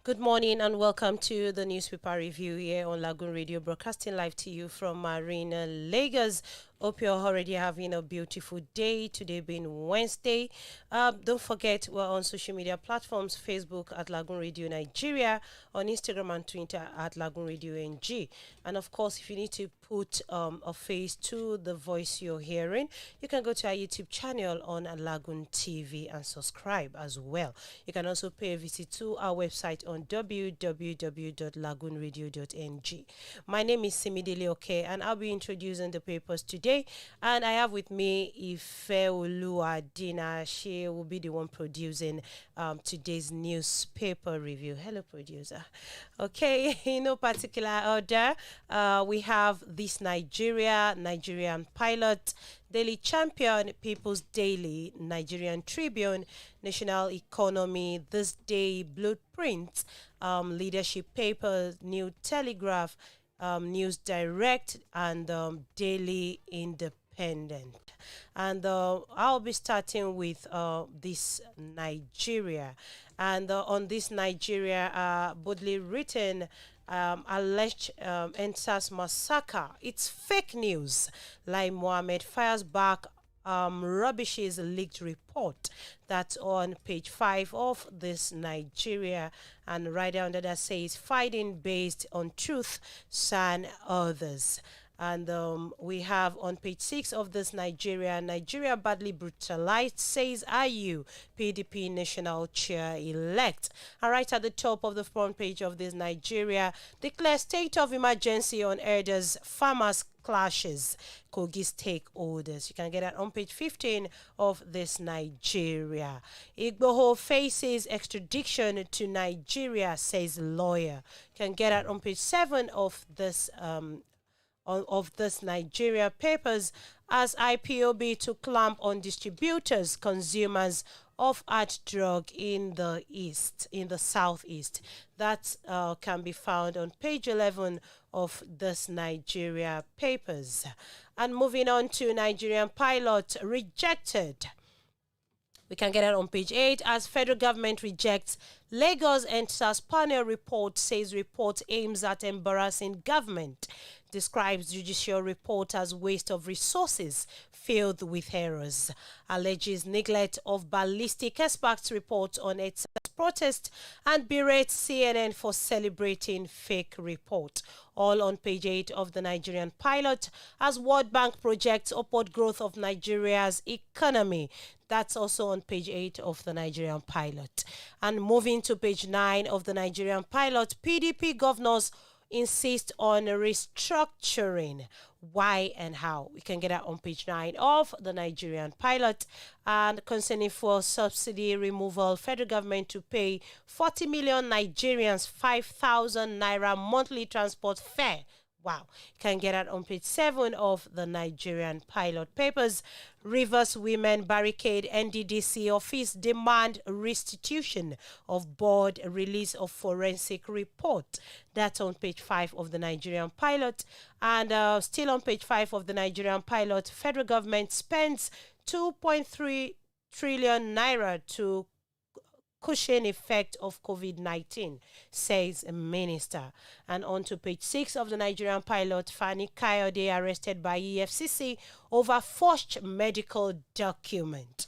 Good morning and welcome to the newspaper review here on Lagoon Radio, broadcasting live to you from Marina, Lagos. Hope you're already having a beautiful day. Today being Wednesday. Don't forget we're on social media platforms: Facebook at Lagoon Radio Nigeria, on Instagram and Twitter at Lagoonradio.Ng. And of course, if you need to put a face to the voice you're hearing, you can go to our YouTube channel on Lagoon TV and subscribe as well. You can also pay a visit to our website on www.LagoonRadio.Ng. My name is Simidele Oke, and I'll be introducing the papers today. And I have with me Ifeoluwadina. She will be the one producing today's newspaper review. Hello, producer. Okay, in no particular order, we have this Nigerian pilot, Daily Champion, People's Daily, Nigerian Tribune, National Economy, This Day, Blueprint, Leadership Papers, New Telegraph, News Direct, and Daily Independent. And I'll be starting with this Nigeria. And on this Nigeria, boldly written, alleged NSAS massacre. It's fake news. Lai Mohammed fires back rubbishes leaked report. That's on page 5 of this Nigeria, and right under that says fighting based on truth, san others. And we have on page 6 of this Nigeria badly brutalized, says IU, PDP national chair elect. And right at the top of the front page of this Nigeria, declare state of emergency on herders, farmers clashes, Kogi stakeholders. You can get that on page 15 of this Nigeria. Igboho faces extradition to Nigeria, says lawyer. You can get that on page 7 of this Nigeria papers, as IPOB to clamp on distributors, consumers of hard drug in the southeast. That can be found on page 11 of this Nigeria papers. And moving on to Nigerian pilot rejected. We can get it on page 8 as federal government rejects Lagos NSAS panel report, says report aims at embarrassing government, describes judicial report as waste of resources filled with errors, alleges neglect of ballistic experts report on its protest, and berates CNN for celebrating fake report. All on page 8 of the Nigerian pilot, as World Bank projects upward growth of Nigeria's economy. That's also on page 8 of the Nigerian pilot. And moving to page 9 of the Nigerian pilot, PDP governors insist on restructuring. Why and how? We can get that on page 9 of the Nigerian pilot. And concerning fuel subsidy removal, federal government to pay 40 million Nigerians 5,000 naira monthly transport fare. Wow. You can get that on page 7 of the Nigerian pilot papers. Rivers women barricade NDDC office, demand restitution of board, release of forensic report. That's on page 5 of the Nigerian pilot. And still on page 5 of the Nigerian pilot, federal government spends 2.3 trillion naira to cushion effect of COVID-19, says a minister. And on to page 6 of the Nigerian pilot, Fani Kayode arrested by EFCC over forged medical document.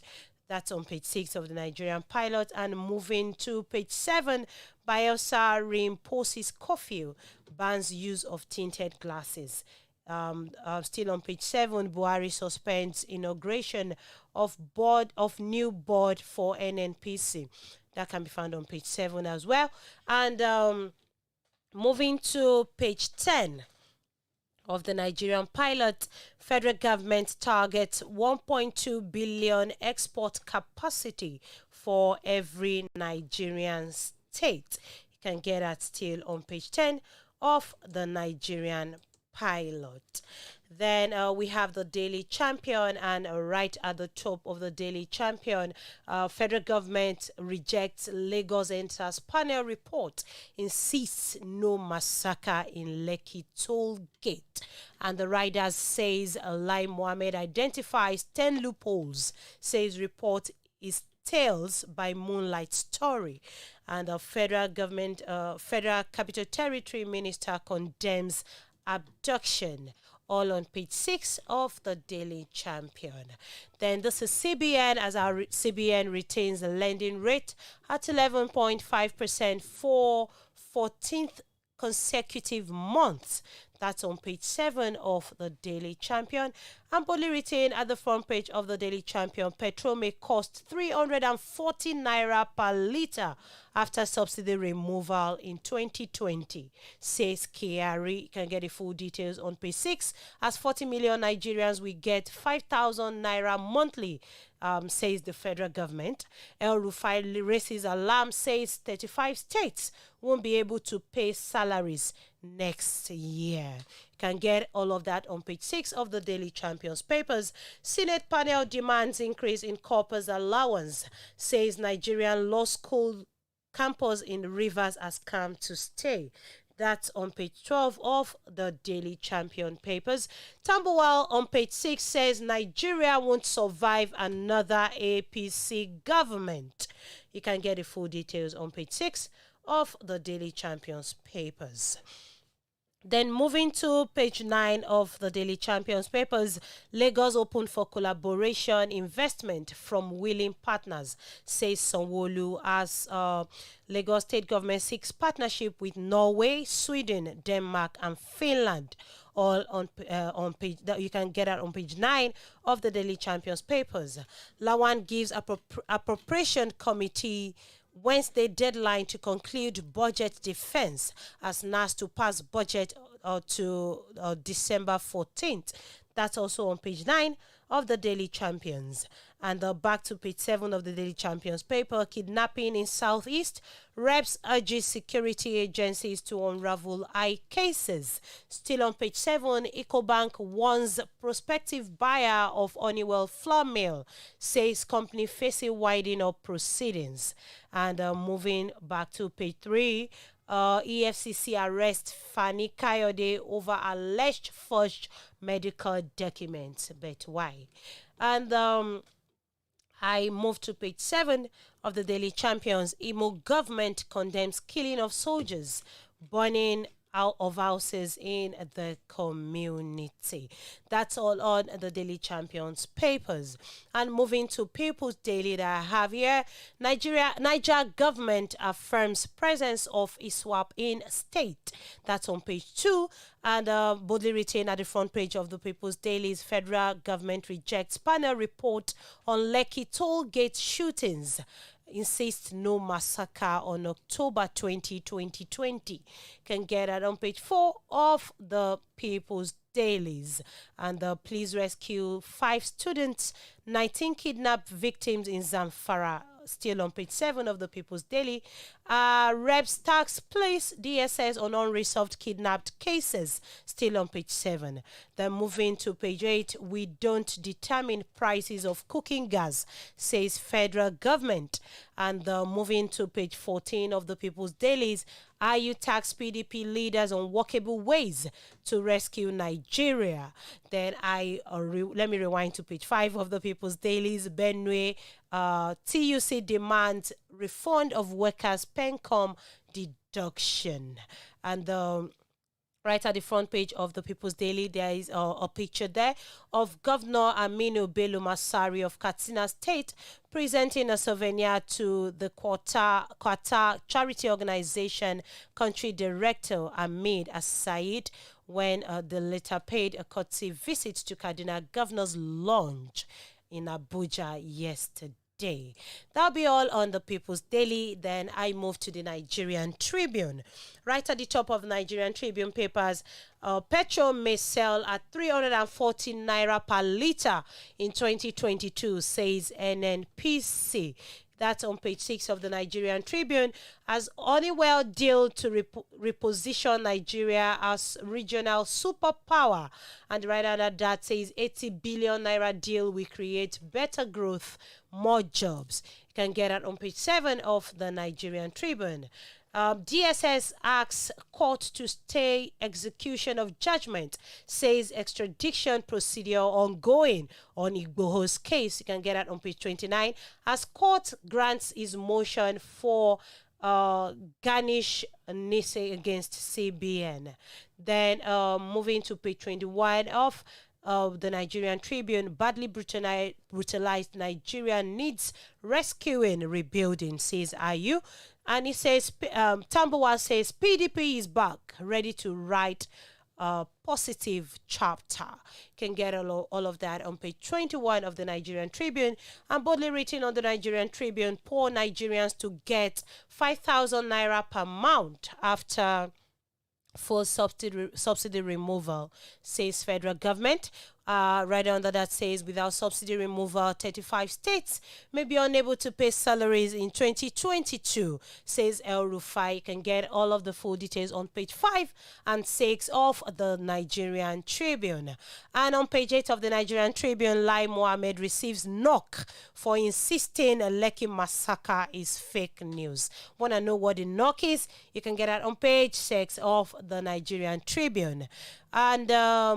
That's on page 6 of the Nigerian pilot. And moving to page 7, Bielsa reimposes curfew, bans use of tinted glasses. Still on page 7, Buhari suspends inauguration of new board for NNPC. That can be found on page 7 as well. And moving to page 10 of the Nigerian pilot, federal government targets 1.2 billion export capacity for every Nigerian state. You can get that still on page 10 of the Nigerian pilot. Then we have the Daily Champion, and right at the top of the Daily Champion, federal government rejects Lagos NSAS panel report, insists no massacre in Lekki toll gate. And the riders says Lai Mohammed identifies 10 loopholes, says report is Tales by Moonlight Story. And the federal government, Federal Capital Territory Minister condemns abduction. All on page 6 of the Daily Champion. Then this is CBN, as our CBN retains the lending rate at 11.5% for 14th consecutive months. That's on page 7 of the Daily Champion. And boldly retained at the front page of the Daily Champion, petrol may cost 340 naira per litre after subsidy removal in 2020, says Kyari. You can get the full details on page 6, as 40 million Nigerians will get 5,000 naira monthly, says the federal government. El Rufai raises alarm, says 35 states won't be able to pay salaries next year. You can get all of that on page 6 of the Daily Champion's papers. Senate panel demands increase in corpus allowance, says Nigerian law school campus in Rivers has come to stay. That's on page 12 of the Daily Champion papers. Tambuwal on page 6 says Nigeria won't survive another APC government. You can get the full details on page 6 of the Daily Champion's papers. Then moving to page 9 of the Daily Champions papers, Lagos open for collaboration investment from willing partners, says Sanwo-Olu, as Lagos state government seeks partnership with Norway, Sweden, Denmark and Finland. All on page that you can get out on page 9 of the Daily Champions papers. Lawan gives appropriation committee Wednesday deadline to conclude budget defense, as NAS to pass budget to December 14th. That's also on page 9 of the Daily Champions. And back to page 7 of the Daily Champions paper, kidnapping in Southeast. Rev'd urges security agencies to unravel eye cases. Still on page 7, Ecobank warns prospective buyer of Honeywell flour mill, says company facing winding up proceedings. And moving back to page 3, EFCC arrests Fani Kayode over alleged forged medical documents. But why? And I move to page 7 of the Daily Champions. Imo government condemns killing of soldiers, burning out of houses in the community. That's all on the Daily Champions papers. And moving to People's Daily that I have here, Niger government affirms presence of ISWAP in state. That's on page 2. And boldly retained at the front page of the People's Daily's federal government rejects panel report on Lekki toll gate shootings, insists no massacre on October 20, 2020. Can get that on page 4 of the People's Dailies. And the police rescue 5 students, 19 kidnapped victims in Zamfara. Still on page 7 of the People's Daily. Rev'd tax place DSS on unresolved kidnapped cases. Still on page 7. Then moving to page 8, we don't determine prices of cooking gas, says federal government. And moving to page 14 of the People's Dailies, IU tax PDP leaders on workable ways to rescue Nigeria. Then let me rewind to page 5 of the People's Dailies. Benue, TUC demands refund of workers' pencom deduction. And right at the front page of the People's Daily, there is a picture there of Governor Aminu Bello Masari of Katsina State presenting a souvenir to the Qatar charity organization country director Ahmed As-Said when the latter paid a courtesy visit to Kaduna Governor's Lounge in Abuja yesterday. That'll be all on the People's Daily. Then I move to the Nigerian Tribune. Right at the top of the Nigerian Tribune papers, petrol may sell at 340 naira per litre in 2022, says NNPC. That's on page 6 of the Nigerian Tribune, as Honeywell deal to reposition Nigeria as regional superpower. And right under that says 80 billion naira deal will create better growth, more jobs. You can get that on page 7 of the Nigerian Tribune. DSS asks court to stay execution of judgment, says extradition procedure ongoing on Igboho's case. You can get that on page 29. As court grants his motion for garnish Nise against CBN. Then moving to page 21 of the Nigerian Tribune, badly brutalized Nigeria needs rescuing, rebuilding, says IU. And he says, Tambuwal says, PDP is back, ready to write a positive chapter. You can get all of that on page 21 of the Nigerian Tribune. And boldly written on the Nigerian Tribune, poor Nigerians to get 5,000 naira per month after full subsidy removal, says federal government. Right under that says, without subsidy removal, 35 states may be unable to pay salaries in 2022, says El Rufai. You can get all of the full details on page 5 and 6 of the Nigerian Tribune. And on page 8 of the Nigerian Tribune, Lai Mohammed receives knock for insisting a Lekki massacre is fake news. Want to know what the knock is? You can get that on page 6 of the Nigerian Tribune. And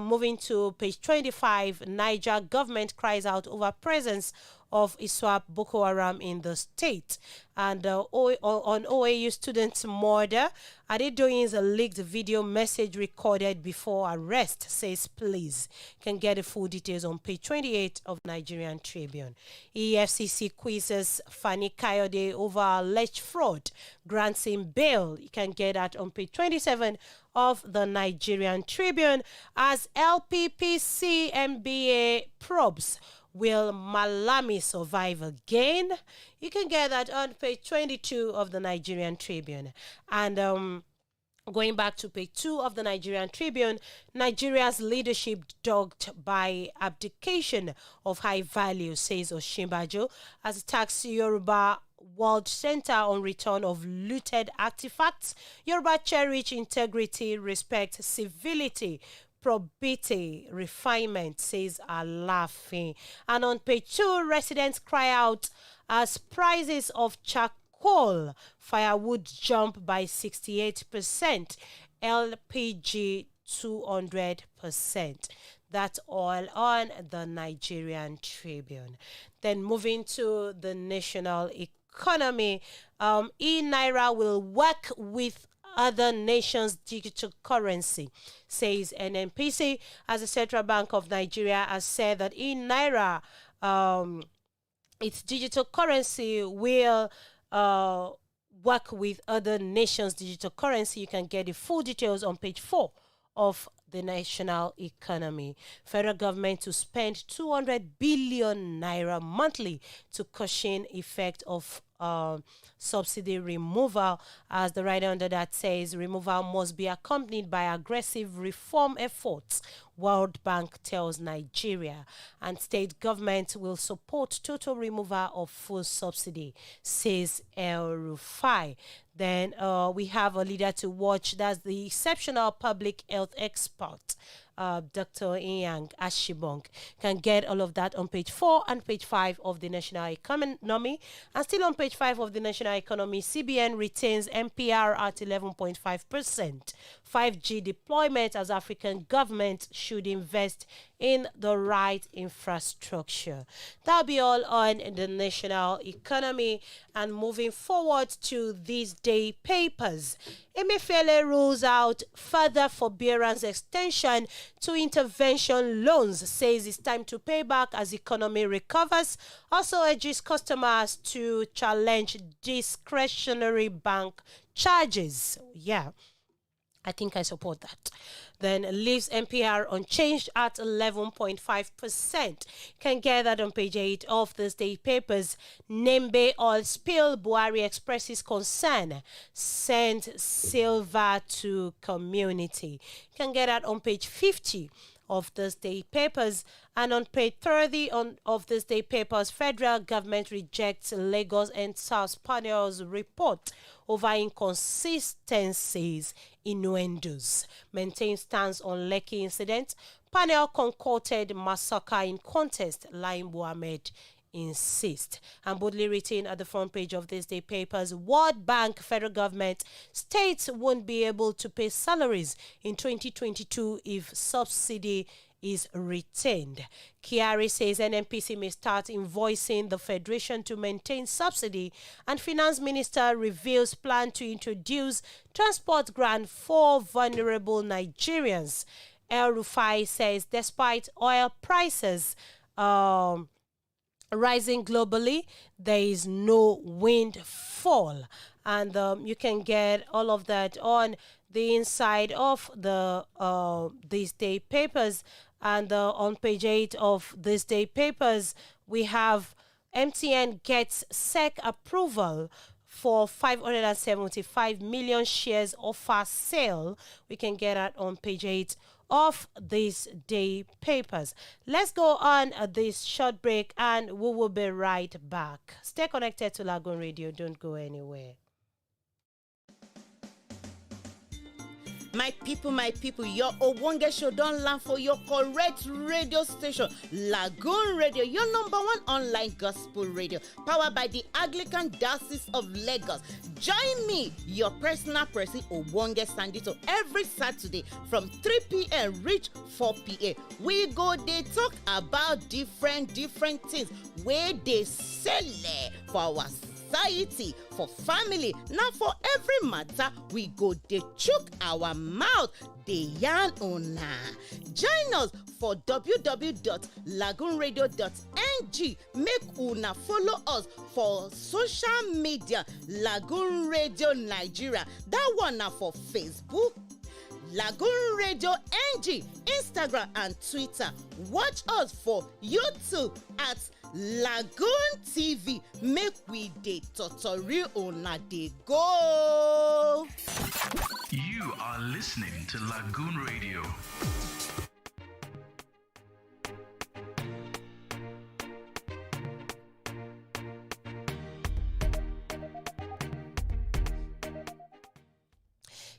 moving to page 25, Niger government cries out over presence of ISWAP Boko Haram in the state. And on OAU students' murder, Adedoyin's a leaked video message recorded before arrest, says police. Can get the full details on page 28 of Nigerian Tribune. EFCC quizzes Fani Kayode over alleged fraud, grants him bail. You can get that on page 27 of the Nigerian Tribune. As LPPC MBA probes, will Malami survive again? You can get that on page 22 of the Nigerian Tribune. And going back to page 2 of the Nigerian Tribune, Nigeria's leadership dogged by abdication of high value, says Oshimbajo, as attacks Yoruba World Center on return of looted artifacts. Yoruba cherish integrity, respect, civility, probity, refinement, says Alafi. And on page 2, residents cry out as prices of charcoal, firewood jump by 68%, LPG 200%. That's all on the Nigerian Tribune. Then moving to the national economy, e-Naira will work with other nations' digital currency, says NNPC, as the Central Bank of Nigeria has said that e-Naira, its digital currency, will work with other nations' digital currency. You can get the full details on page 4 of the national economy. Federal government to spend 200 billion naira monthly to cushion effect of subsidy removal. As the writer under that says, removal must be accompanied by aggressive reform efforts, World Bank tells Nigeria, and state government will support total removal of full subsidy, says El Rufai. Then we have a leader to watch. That's the exceptional public health expert, Dr. Inyang Ashibong. Can get all of that on page 4 and page 5 of the national economy. And still on page 5 of the national economy, CBN retains MPR at 11.5%. 5G deployment as African government should invest in the right infrastructure. That'll be all on the national economy. And moving forward to these day papers, Emefiele rules out further forbearance extension to intervention loans, says it's time to pay back as economy recovers. Also urges customers to challenge discretionary bank charges. Yeah, I think I support that. Then leaves MPR unchanged at 11.5%. Can get that on page 8 of the state papers. Nembe oil spill, Buhari expresses concern. Send silver to community. Can get that on page 50 of the state papers. And on page 30 of the state papers, federal government rejects Lagos and South panel's report over inconsistencies, innuendos. Maintains stance on Lekki incident. Panel concocted massacre in contest, Lai Mohammed insist. And boldly written at the front page of this day papers, World Bank, federal government, states won't be able to pay salaries in 2022 if subsidy is retained. Kyari says NNPC may start invoicing the Federation to maintain subsidy, and Finance Minister reveals plan to introduce transport grant for vulnerable Nigerians. El Rufai says despite oil prices rising globally, there is no windfall. And you can get all of that on the inside of the these day papers. And on page 8 of this day papers, we have MTN gets SEC approval for 575 million shares offer sale. We can get that on page 8 of these day papers. Let's go on this short break and we will be right back. Stay connected to Lagoon Radio. Don't go anywhere. My people, your Owonge show don't land for your correct radio station, Lagoon Radio, your #1 online gospel radio, powered by the Anglican Diocese of Lagos. Join me, your personal person, Owonge Sandito, every Saturday from 3 p.m. reach 4 p.m. We go, they talk about different things where they sell for our society, for family, now for every matter we go dey chook our mouth dey yarn una. Join us for www.LagoonRadio.Ng. make una follow us for social media, Lagoon Radio Nigeria, that one na for Facebook, Lagoon Radio.Ng, Instagram and Twitter. Watch us for YouTube at LagoonTV. Make we dey totori una dey go. You are listening to Lagoon Radio.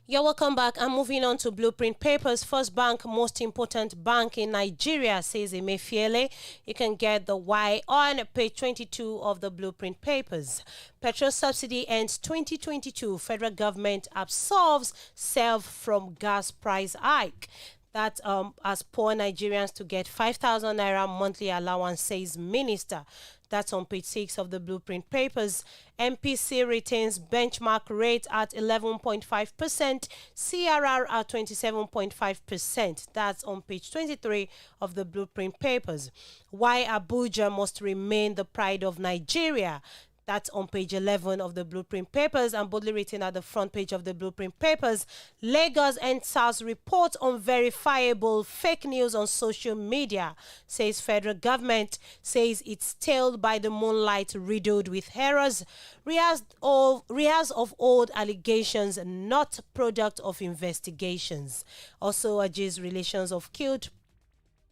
You're welcome back. I'm moving on to Blueprint Papers. First Bank, most important bank in Nigeria, says Emefiele. You can get the why on page 22 of the Blueprint Papers. Petrol subsidy ends 2022. Federal government absolves self from gas price hike. That as poor Nigerians to get 5,000 naira monthly allowance, says Minister. That's on page 6 of the Blueprint Papers. MPC retains benchmark rate at 11.5%, CRR at 27.5%. That's on page 23 of the Blueprint Papers. Why Abuja must remain the pride of Nigeria. That's on page 11 of the Blueprint Papers, and boldly written at the front page of the Blueprint Papers. Lagos and SARS report on verifiable fake news on social media, says federal government, says it's tailed by the moonlight riddled with errors, rehearse of old allegations, not product of investigations. Also urges relations of killed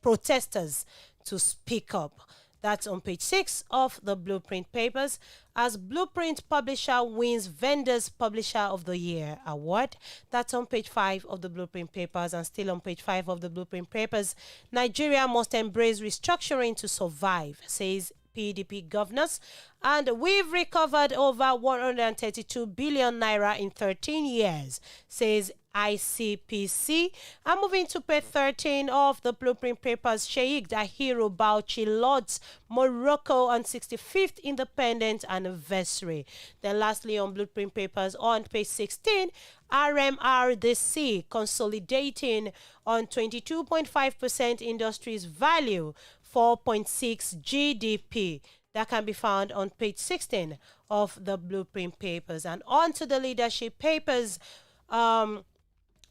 protesters to speak up. That's on page 6 of the Blueprint Papers. As Blueprint Publisher wins Vendors Publisher of the Year award. That's on page 5 of the Blueprint Papers. And still on page 5 of the Blueprint Papers, Nigeria must embrace restructuring to survive, says PDP governors. And we've recovered over 132 billion naira in 13 years, says ICPC. I'm moving to page 13 of the Blueprint Papers. Sheikh Dahiru Bauchi lauds Morocco on 65th independence anniversary. Then lastly on Blueprint Papers on page 16, RMRDC consolidating on 22.5% industry's value, 4.6 GDP. That can be found on page 16 of the Blueprint Papers. And on to the leadership papers.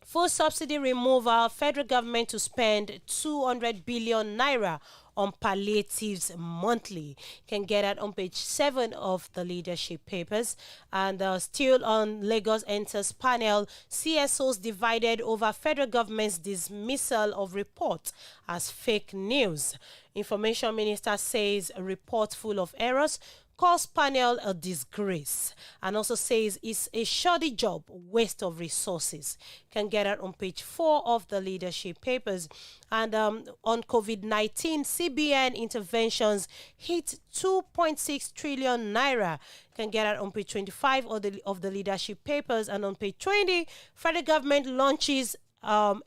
Full subsidy removal, federal government to spend 200 billion naira on palliatives monthly. You can get that on page 7 of the leadership papers. And still on Lagos enters panel, CSOs divided over federal government's dismissal of report as fake news. Information Minister says a report full of errors. calls panel a disgrace and also says it's a shoddy job, waste of resources. Can get it on page 4 of the leadership papers. And on COVID-19, CBN interventions hit 2.6 trillion naira. Can get it on page 25 of the leadership papers. And on page 20, federal government launches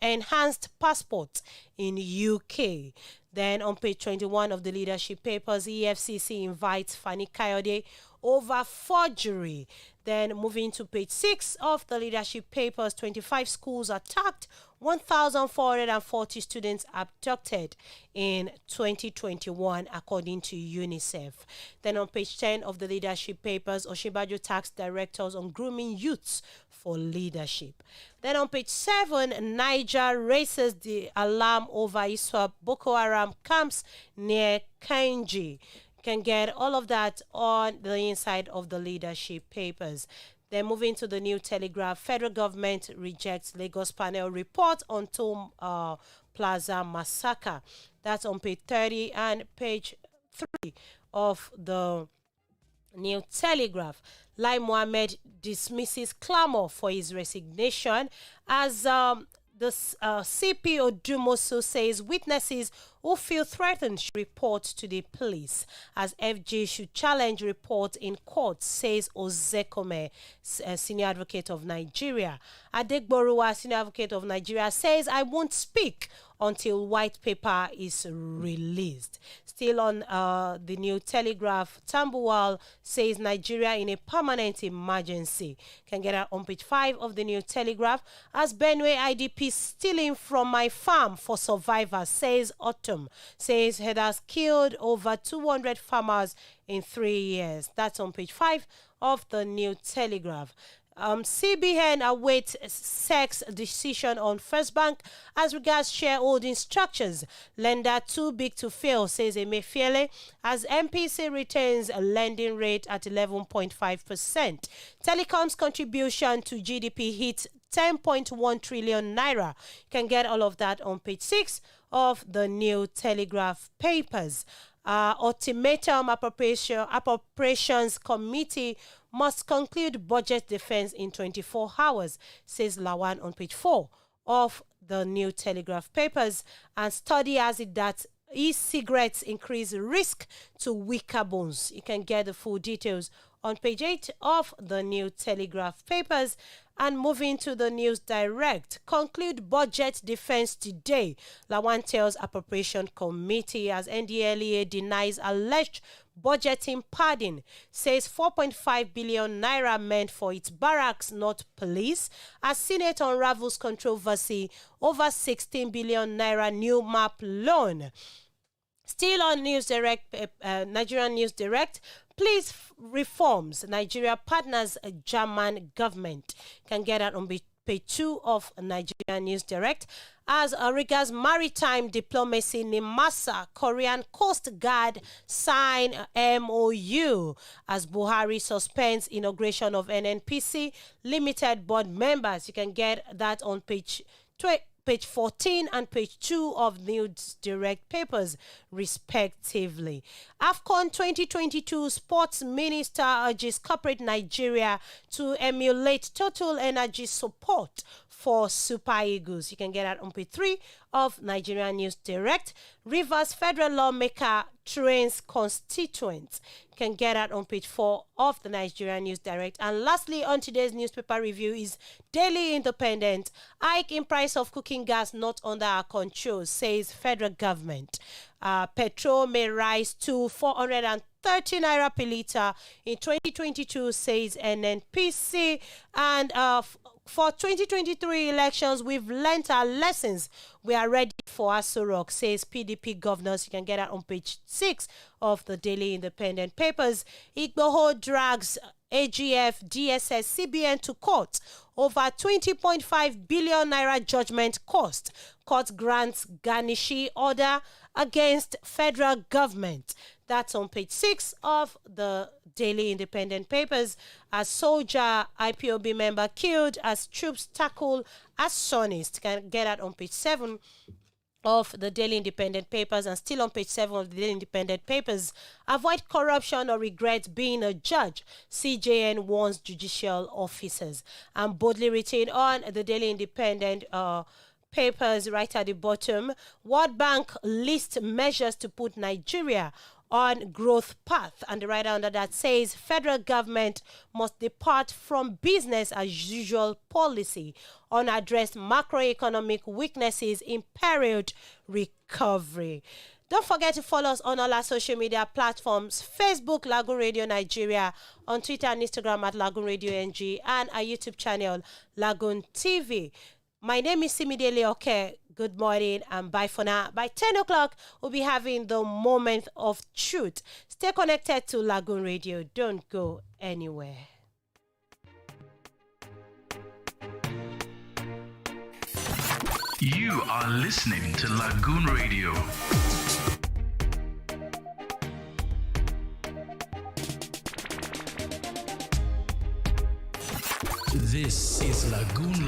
enhanced passport in UK. Then on page 21 of the leadership papers, EFCC invites Fani Kayode over forgery. Then moving to page 6 of the leadership papers, 25 schools attacked, 1,440 students abducted in 2021, according to UNICEF. Then on page 10 of the leadership papers, Oshibajo tax directors on grooming youths for leadership. Then on page 7, Niger raises the alarm over ISWAP Boko Haram camps near Kainji. Can get all of that on the inside of the leadership papers. Then moving to the New Telegraph, federal government rejects Lagos panel report on Tom Plaza massacre. That's on page 30 and page 3 of the New Telegraph. Lai Mohammed dismisses clamor for his resignation as the CP Odumosu says witnesses who feel threatened should report to the police, as FG should challenge report in court, says Ozekome, senior advocate of Nigeria. Adegboruwa, senior advocate of Nigeria, says I won't speak until white paper is released. Still on the New Telegraph, Tambuwal says Nigeria in a permanent emergency. Can get out on page 5 of the New Telegraph. As Benue IDP stealing from my farm for survivors, says Autumn. Says it has killed over 200 farmers in 3 years. That's on page 5 of the New Telegraph. CBN awaits SEC's decision on First Bank as regards shareholding structures. Lender too big to fail, says Emefiele, as MPC retains a lending rate at 11.5%. Telecom's contribution to GDP hits 10.1 trillion naira. You can get all of that on page 6 of the New Telegraph papers. Ultimatum Appropriations Committee must conclude budget defense in 24 hours, says Lawan on page 4 of the New Telegraph papers. And study has it that e-cigarettes increase risk to weaker bones. You can get the full details on page 8 of the New Telegraph papers. And moving to the News Direct, conclude budget defense today. Lawan tells Appropriation Committee as NDLEA denies alleged budgeting padding, says 4.5 billion naira meant for its barracks, not police, as Senate unravels controversy over 16 billion naira new map loan. Still on News Direct, Nigerian News Direct, please reforms. Nigeria partners a German government. Can get that on page 2 of Nigerian News Direct. As regards maritime diplomacy, Nimasa, Korean Coast Guard sign MOU as Buhari suspends inauguration of NNPC limited board members. You can get that on page 14 and page 2 of News Direct papers, respectively. AFCON 2022 Sports Minister urges corporate Nigeria to emulate Total Energy support for Super Eagles. You can get that on page 3 of Nigerian News Direct. Rivers federal lawmaker trains constituents. You can get that on page 4 of the Nigerian News Direct. And lastly, on today's newspaper review is Daily Independent. Hike in price of cooking gas not under our control, says federal government. Petrol may rise to 430 naira per litre in 2022, says NNPC. And for 2023 elections, we've learnt our lessons. We are ready for Aso Rock, says PDP governors. You can get that on page 6 of the Daily Independent papers. Igboho drags AGF, DSS, CBN to court over 20.5 billion naira judgment cost. Court grants Ganishi order against federal government. That's on page 6 of the Daily Independent papers. As soldier IPOB member killed as troops tackle arsonist. Can get that on page 7 of the Daily Independent papers, and still on page 7 of the Daily Independent papers. Avoid corruption or regret being a judge. CJN warns judicial officers. And boldly written on the Daily Independent papers right at the bottom, World Bank lists measures to put Nigeria on growth path, and the writer under that says federal government must depart from business as usual policy, unaddressed macroeconomic weaknesses imperiled recovery. Don't forget to follow us on all our social media platforms: Facebook, Lagoon Radio Nigeria, on Twitter and Instagram at LagoonRadio.Ng, and our YouTube channel, LagoonTV. My name is Simidele Oke. Good morning and bye for now. By 10 o'clock, we'll be having the moment of truth. Stay connected to Lagoon Radio. Don't go anywhere. You are listening to Lagoon Radio. This is Lagoon Radio.